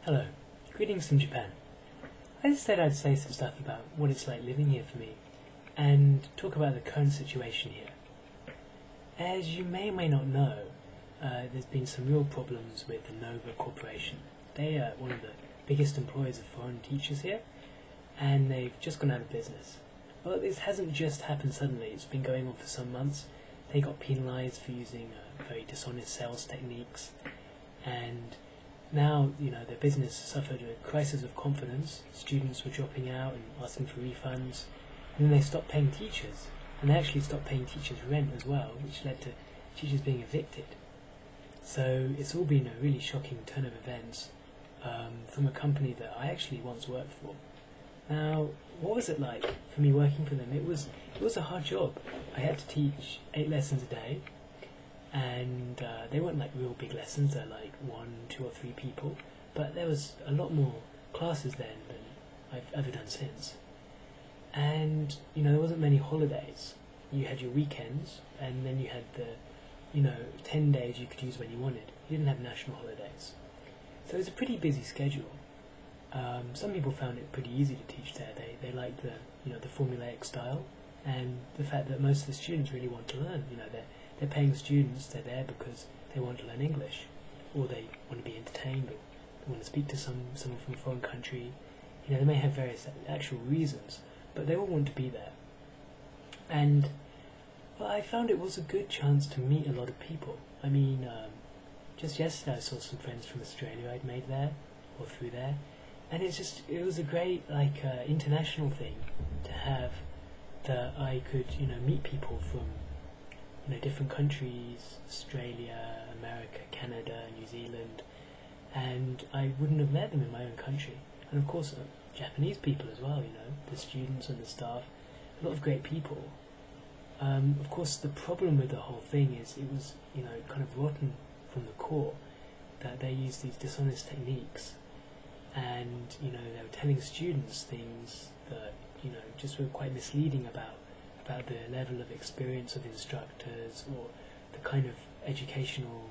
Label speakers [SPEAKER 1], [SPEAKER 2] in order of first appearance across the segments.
[SPEAKER 1] Hello, greetings from Japan. I just said I'd say some stuff about what it's like living here for me, and talk about the current situation here. As you may or may not know, there's been some real problems with the Nova Corporation. They are one of the biggest employers of foreign teachers here, and they've just gone out of business. Well, this hasn't just happened suddenly, it's been going on for some months. They got penalised for using very dishonest sales techniques, and now, their business suffered a crisis of confidence. Students were dropping out and asking for refunds, and then they stopped paying teachers, and they actually stopped paying teachers rent as well, which led to teachers being evicted. So it's all been a really shocking turn of events from a company that I actually once worked for. Now, what was it like for me working for them? It was a hard job. I had to teach 8 lessons a day, and they weren't like real big lessons. They're like 1, 2 or 3 people, but there was a lot more classes then than I've ever done since. And there wasn't many holidays. You had your weekends, and then you had the 10 days you could use when you wanted. You didn't have national holidays, so it was a pretty busy schedule. Some people found it pretty easy to teach there. They liked the formulaic style, and the fact that most of the students really want to learn. They're paying students, they're there because they want to learn English, or they want to be entertained, or they want to speak to someone from a foreign country. They may have various actual reasons, but they all want to be there. And I found it was a good chance to meet a lot of people. Just yesterday I saw some friends from Australia I'd made there, or through there, and it was a great international thing to have, that I could meet people from different countries, Australia, America, Canada, New Zealand, and I wouldn't have met them in my own country. And of course Japanese people as well, the students and the staff, a lot of great people. Of course the problem with the whole thing is it was kind of rotten from the core, that they used these dishonest techniques, and they were telling students things that just were quite misleading about the level of experience of instructors, or the kind of educational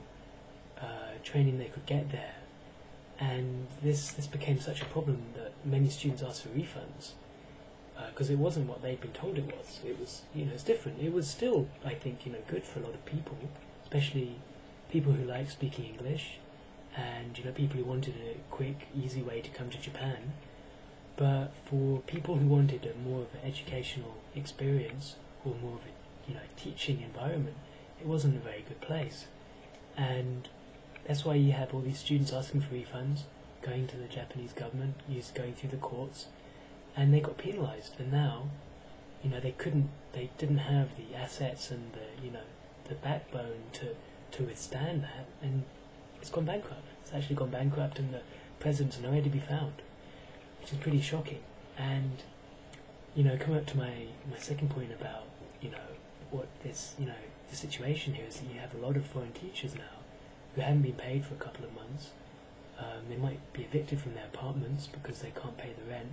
[SPEAKER 1] training they could get there. And this became such a problem that many students asked for refunds, because it wasn't what they'd been told it was. It was, it's different. It was still, I think, good for a lot of people, especially people who like speaking English, and people who wanted a quick, easy way to come to Japan. But for people who wanted a more of an educational experience, or more of a teaching environment, it wasn't a very good place. And that's why you have all these students asking for refunds, going to the Japanese government, going through the courts, and they got penalised. And now, they didn't have the assets and the backbone to withstand that, and it's gone bankrupt. It's actually gone bankrupt, and the president's nowhere to be found, which is pretty shocking. And coming up to my second point about what this the situation here is, that you have a lot of foreign teachers now who haven't been paid for a couple of months. They might be evicted from their apartments because they can't pay the rent.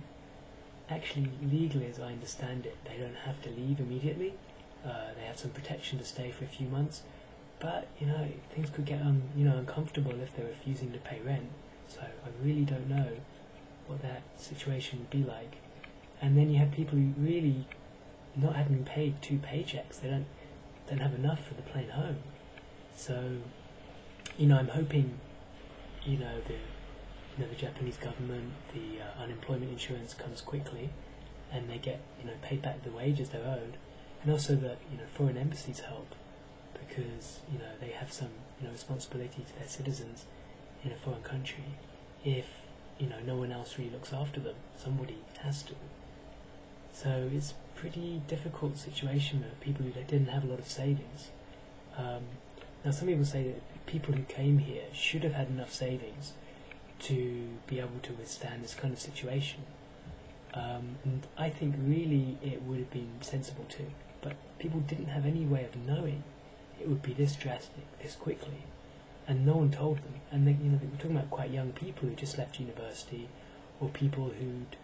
[SPEAKER 1] Actually, legally, as I understand it, they don't have to leave immediately. They have some protection to stay for a few months, but things could get uncomfortable if they're refusing to pay rent. So I really don't know what that situation would be like. And then you have people who really not having paid 2 paychecks. They don't have enough for the plane home. So I'm hoping the Japanese government, the unemployment insurance comes quickly, and they get paid back the wages they're owed, and also that foreign embassies help, because they have some responsibility to their citizens in a foreign country. If no one else really looks after them, somebody has to. So it's a pretty difficult situation for people who didn't have a lot of savings. Now some people say that people who came here should have had enough savings to be able to withstand this kind of situation. And I think really it would have been sensible to, but people didn't have any way of knowing it would be this drastic, this quickly, and no one told them. And they were talking about quite young people who just left university, or people who'd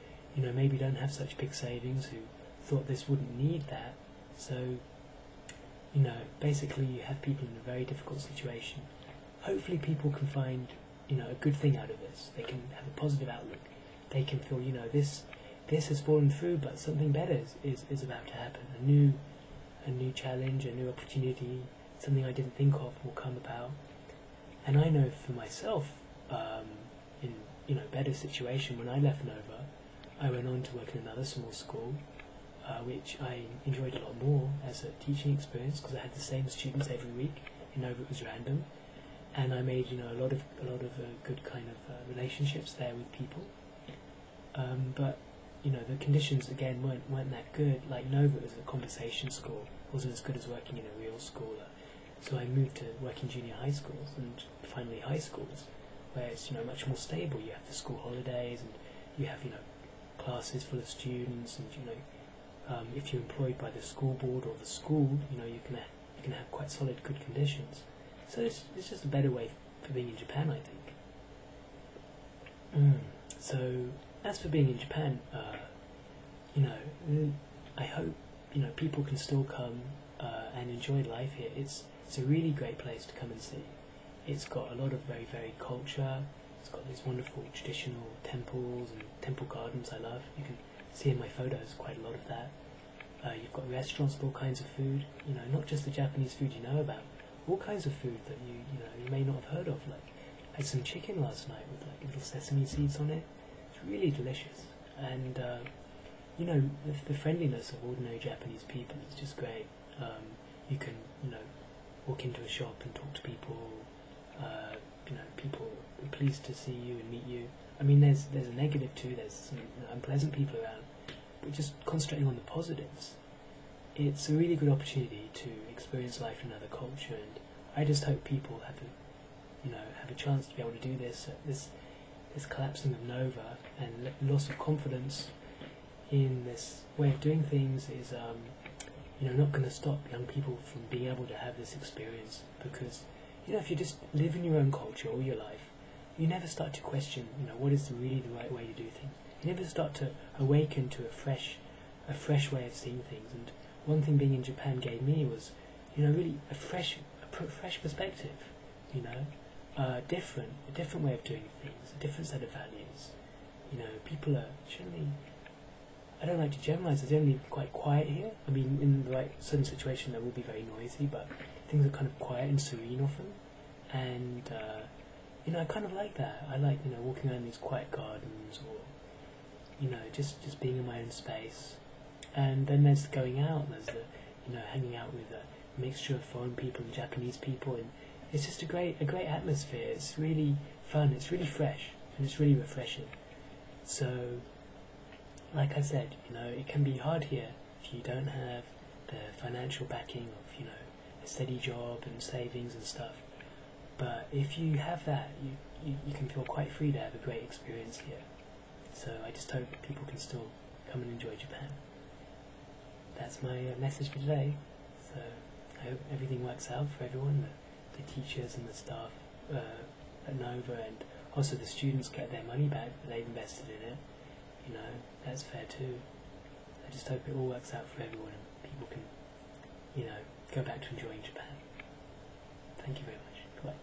[SPEAKER 1] maybe don't have such big savings, who thought this wouldn't need that. So basically you have people in a very difficult situation. Hopefully people can find a good thing out of this. They can have a positive outlook. They can feel, this has fallen through, but something better is about to happen. A new challenge, a new opportunity, something I didn't think of will come about. And I know for myself, in better situation, when I left Nova, I went on to work in another small school, which I enjoyed a lot more as a teaching experience because I had the same students every week. In Nova it was random, and I made a lot of good kind of relationships there with people. But the conditions again weren't that good. Like Nova was a conversation school, wasn't as good as working in a real school. So I moved to work in junior high schools and finally high schools, where it's much more stable. You have the school holidays and you have classes full of students, and if you're employed by the school board or the school, you can have quite solid good conditions. So it's just a better way for being in Japan, I think. So as for being in Japan, I hope people can still come and enjoy life here. It's a really great place to come and see. It's got a lot of very varied culture. It's got these wonderful traditional temples and temple gardens I love. You can see in my photos quite a lot of that. You've got restaurants with all kinds of food, not just the Japanese food you know about, all kinds of food that you may not have heard of. Like, I had some chicken last night with little sesame seeds on it. It's really delicious. And the friendliness of ordinary Japanese people is just great. You can walk into a shop and talk to people. People are pleased to see you and meet you. I mean, there's a negative too. There's some unpleasant people around, but just concentrating on the positives, it's a really good opportunity to experience life in another culture. And I just hope people have a chance to be able to do this. This collapsing of Nova and loss of confidence in this way of doing things is not going to stop young people from being able to have this experience, because if you just live in your own culture all your life, you never start to question what is really the right way to do things. You never start to awaken to a fresh way of seeing things. And one thing being in Japan gave me was really a fresh perspective, a different way of doing things, a different set of values. People are generally, I don't like to generalize, they're generally quite quiet here. I mean, in the right certain situation they will be very noisy, but things are kind of quiet and serene often. And I kind of like that. I like walking around these quiet gardens, or just being in my own space. And then there's going out. There's the hanging out with a mixture of foreign people and Japanese people, and it's just a great atmosphere. It's really fun. It's really fresh, and it's really refreshing. So, like I said, it can be hard here if you don't have the financial backing of a steady job and savings and stuff. But if you have that, you can feel quite free to have a great experience here. So I just hope people can still come and enjoy Japan. That's my message for today. So I hope everything works out for everyone, the teachers and the staff at Nova, and also the students get their money back that they've invested in it. That's fair too. I just hope it all works out for everyone and people can, go back to enjoying Japan. Thank you very much. Goodbye.